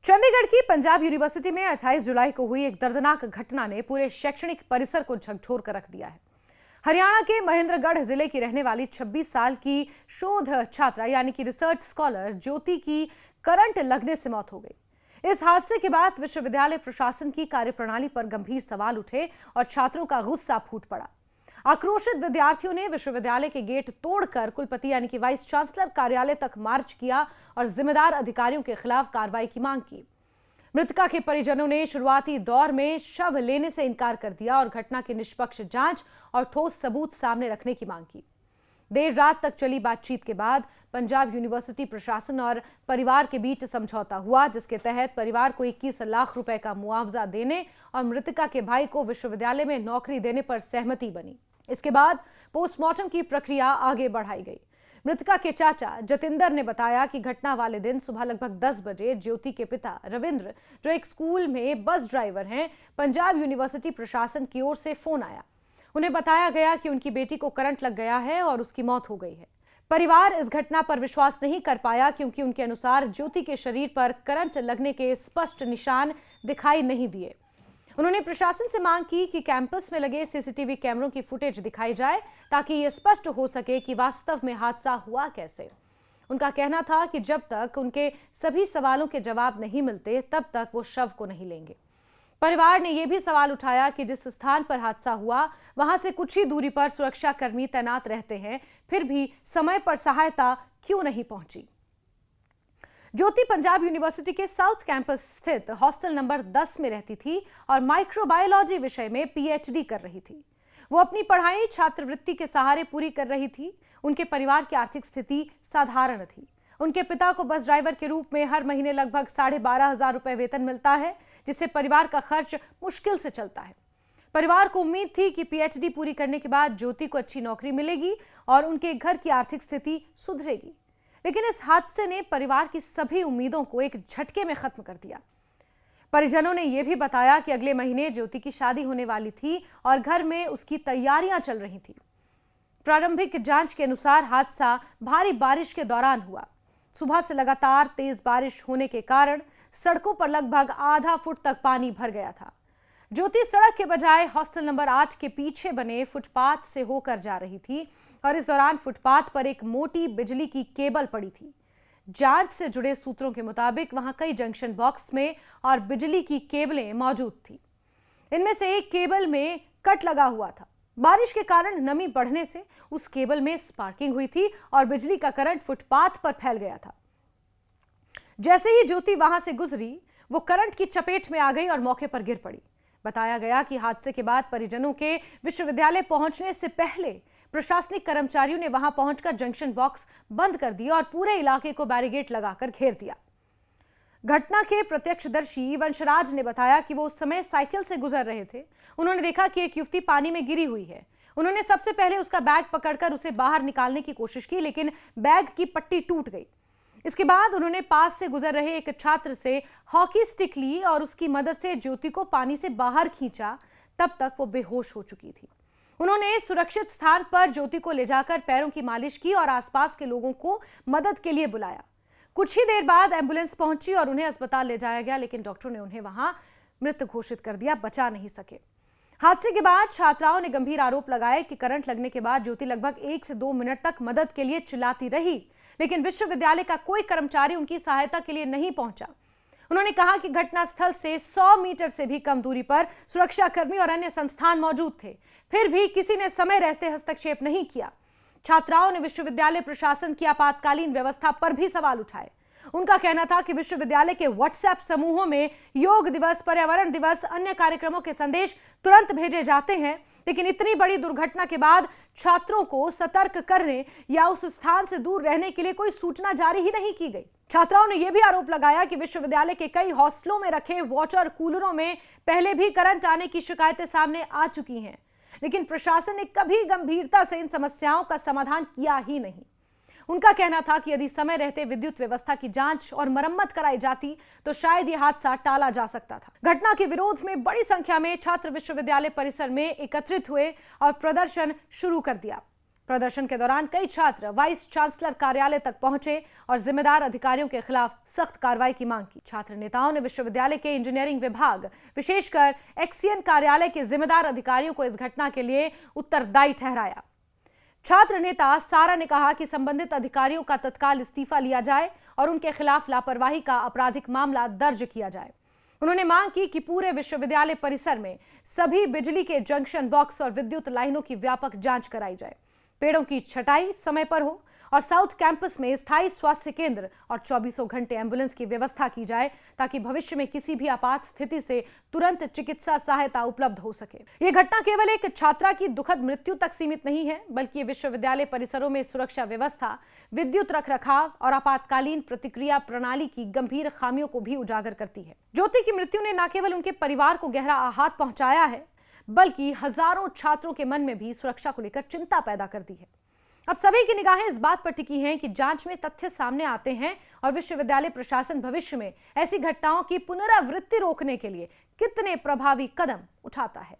चंडीगढ़ की पंजाब यूनिवर्सिटी में 28 जुलाई को हुई एक दर्दनाक घटना ने पूरे शैक्षणिक परिसर को झकझोर कर रख दिया है। हरियाणा के महेंद्रगढ़ जिले की रहने वाली 26 साल की शोध छात्रा यानी कि रिसर्च स्कॉलर ज्योति की करंट लगने से मौत हो गई। इस हादसे के बाद विश्वविद्यालय प्रशासन की कार्यप्रणाली पर गंभीर सवाल उठे और छात्रों का गुस्सा फूट पड़ा। आक्रोशित विद्यार्थियों ने विश्वविद्यालय के गेट तोड़कर कुलपति यानी कि वाइस चांसलर कार्यालय तक मार्च किया और जिम्मेदार अधिकारियों के खिलाफ कार्रवाई की मांग की। मृतका के परिजनों ने शुरुआती दौर में शव लेने से इनकार कर दिया और घटना की निष्पक्ष जांच और ठोस सबूत सामने रखने की मांग की। देर रात तक चली बातचीत के बाद पंजाब यूनिवर्सिटी प्रशासन और परिवार के बीच समझौता हुआ, जिसके तहत परिवार को 21 लाख रुपए का मुआवजा देने और मृतका के भाई को विश्वविद्यालय में नौकरी देने पर सहमति बनी। इसके बाद पोस्टमार्टम की प्रक्रिया आगे बढ़ाई गई। मृतका के चाचा जतिंदर ने बताया कि घटना वाले दिन सुबह लगभग 10 बजे ज्योति के पिता रविंद्र, जो एक स्कूल में बस ड्राइवर हैं, पंजाब यूनिवर्सिटी प्रशासन की ओर से फोन आया। उन्हें बताया गया कि उनकी बेटी को करंट लग गया है और उसकी मौत हो गई है। परिवार इस घटना पर विश्वास नहीं कर पाया क्योंकि उनके अनुसार ज्योति के शरीर पर करंट लगने के स्पष्ट निशान दिखाई नहीं दिए। उन्होंने प्रशासन से मांग की कि कैंपस में लगे सीसीटीवी कैमरों की फुटेज दिखाई जाए ताकि ये स्पष्ट हो सके कि वास्तव में हादसा हुआ कैसे। उनका कहना था कि जब तक उनके सभी सवालों के जवाब नहीं मिलते तब तक वो शव को नहीं लेंगे। परिवार ने यह भी सवाल उठाया कि जिस स्थान पर हादसा हुआ वहां से कुछ ही दूरी पर सुरक्षा कर्मी तैनात रहते हैं, फिर भी समय पर सहायता क्यों नहीं पहुंची। ज्योति पंजाब यूनिवर्सिटी के साउथ कैंपस स्थित हॉस्टल नंबर 10 में रहती थी और माइक्रोबायोलॉजी विषय में पीएचडी कर रही थी। वो अपनी पढ़ाई छात्रवृत्ति के सहारे पूरी कर रही थी। उनके परिवार की आर्थिक स्थिति साधारण थी। उनके पिता को बस ड्राइवर के रूप में हर महीने लगभग 12,500 रुपए वेतन मिलता है, जिससे परिवार का खर्च मुश्किल से चलता है। परिवार को उम्मीद थी कि पीएचडी पूरी करने के बाद ज्योति को अच्छी नौकरी मिलेगी और उनके घर की आर्थिक स्थिति सुधरेगी, लेकिन इस हादसे ने परिवार की सभी उम्मीदों को एक झटके में खत्म कर दिया। परिजनों ने यह भी बताया कि अगले महीने ज्योति की शादी होने वाली थी और घर में उसकी तैयारियां चल रही थी। प्रारंभिक जांच के अनुसार हादसा भारी बारिश के दौरान हुआ। सुबह से लगातार तेज बारिश होने के कारण सड़कों पर लगभग आधा फुट तक पानी भर गया था। ज्योति सड़क के बजाय हॉस्टल नंबर 8 के पीछे बने फुटपाथ से होकर जा रही थी और इस दौरान फुटपाथ पर एक मोटी बिजली की केबल पड़ी थी। जांच से जुड़े सूत्रों के मुताबिक वहां कई जंक्शन बॉक्स में और बिजली की केबलें मौजूद थी। इनमें से एक केबल में कट लगा हुआ था। बारिश के कारण नमी बढ़ने से उस केबल में स्पार्किंग हुई थी और बिजली का करंट फुटपाथ पर फैल गया था। जैसे ही ज्योति वहां से गुजरी, वो करंट की चपेट में आ गई और मौके पर गिर पड़ी। बताया गया कि हादसे के बाद परिजनों के विश्वविद्यालय पहुंचने से पहले प्रशासनिक कर्मचारियों ने वहां पहुंचकर जंक्शन बॉक्स बंद कर दिया और पूरे इलाके को बैरिकेड लगाकर घेर दिया। घटना के प्रत्यक्षदर्शी वंशराज ने बताया कि वो उस समय साइकिल से गुजर रहे थे। उन्होंने देखा कि एक युवती पानी में गिरी हुई है। उन्होंने सबसे पहले उसका बैग पकड़कर उसे बाहर निकालने की कोशिश की, लेकिन बैग की पट्टी टूट गई। इसके बाद उन्होंने पास से गुजर रहे एक छात्र से हॉकी स्टिक ली और उसकी मदद से ज्योति को पानी से बाहर खींचा। तब तक वो बेहोश हो चुकी थी। उन्होंने सुरक्षित स्थान पर ज्योति को ले जाकर पैरों की मालिश की और आसपास के लोगों को मदद के लिए बुलाया। कुछ ही देर बाद एम्बुलेंस पहुंची और उन्हें अस्पताल ले जाया गया, लेकिन डॉक्टरों ने उन्हें वहां मृत घोषित कर दिया, बचा नहीं सके। हादसे के बाद छात्राओं ने गंभीर आरोप लगाए कि करंट लगने के बाद ज्योति लगभग 1 से 2 मिनट तक मदद के लिए चिल्लाती रही, लेकिन विश्वविद्यालय का कोई कर्मचारी उनकी सहायता के लिए नहीं पहुंचा। उन्होंने कहा कि घटनास्थल से 100 मीटर से भी कम दूरी पर सुरक्षाकर्मी और अन्य संस्थान मौजूद थे, फिर भी किसी ने समय रहते हस्तक्षेप नहीं किया। छात्राओं ने विश्वविद्यालय प्रशासन की आपातकालीन व्यवस्था पर भी सवाल उठाए। उनका कहना था कि विश्वविद्यालय के व्हाट्सएप समूहों में योग दिवस, पर्यावरण दिवस, अन्य कार्यक्रमों के संदेश तुरंत भेजे जाते हैं, लेकिन इतनी बड़ी दुर्घटना के बाद छात्रों को सतर्क करने या उस स्थान से दूर रहने के लिए कोई सूचना जारी ही नहीं की गई। छात्राओं ने यह भी आरोप लगाया कि विश्वविद्यालय के कई हॉस्टलों में रखे वाटर कूलरों में पहले भी करंट आने की शिकायतें सामने आ चुकी हैं, लेकिन प्रशासन ने कभी गंभीरता से इन समस्याओं का समाधान किया ही नहीं। उनका कहना था कि यदि समय रहते विद्युत व्यवस्था की जांच और मरम्मत कराई जाती तो शायद यह हादसा टाला जा सकता था। घटना के विरोध में बड़ी संख्या में छात्र विश्वविद्यालय परिसर में एकत्रित हुए और प्रदर्शन शुरू कर दिया। प्रदर्शन के दौरान कई छात्र वाइस चांसलर कार्यालय तक पहुंचे और जिम्मेदार अधिकारियों के खिलाफ सख्त कार्रवाई की मांग की। छात्र नेताओं ने विश्वविद्यालय के इंजीनियरिंग विभाग, विशेषकर एक्सियन कार्यालय के जिम्मेदार अधिकारियों को इस घटना के लिए उत्तरदायी ठहराया। छात्र नेता सारा ने कहा कि संबंधित अधिकारियों का तत्काल इस्तीफा लिया जाए और उनके खिलाफ लापरवाही का आपराधिक मामला दर्ज किया जाए। उन्होंने मांग की कि पूरे विश्वविद्यालय परिसर में सभी बिजली के जंक्शन बॉक्स और विद्युत लाइनों की व्यापक जांच कराई जाए, पेड़ों की छटाई समय पर हो और साउथ कैंपस में स्थायी स्वास्थ्य केंद्र और 24 घंटे एम्बुलेंस की व्यवस्था की जाए ताकि भविष्य में किसी भी आपात स्थिति से तुरंत चिकित्सा सहायता उपलब्ध हो सके। ये घटना केवल एक छात्रा की दुखद मृत्यु तक सीमित नहीं है, बल्कि विश्वविद्यालय परिसरों में सुरक्षा व्यवस्था, विद्युत रखरखाव और आपातकालीन प्रतिक्रिया प्रणाली की गंभीर खामियों को भी उजागर करती है। ज्योति की मृत्यु ने न केवल उनके परिवार को गहरा आघात पहुंचाया है, बल्कि हजारों छात्रों के मन में भी सुरक्षा को लेकर चिंता पैदा कर दी है। अब सभी की निगाहें इस बात पर टिकी हैं कि जांच में तथ्य सामने आते हैं और विश्वविद्यालय प्रशासन भविष्य में ऐसी घटनाओं की पुनरावृत्ति रोकने के लिए कितने प्रभावी कदम उठाता है।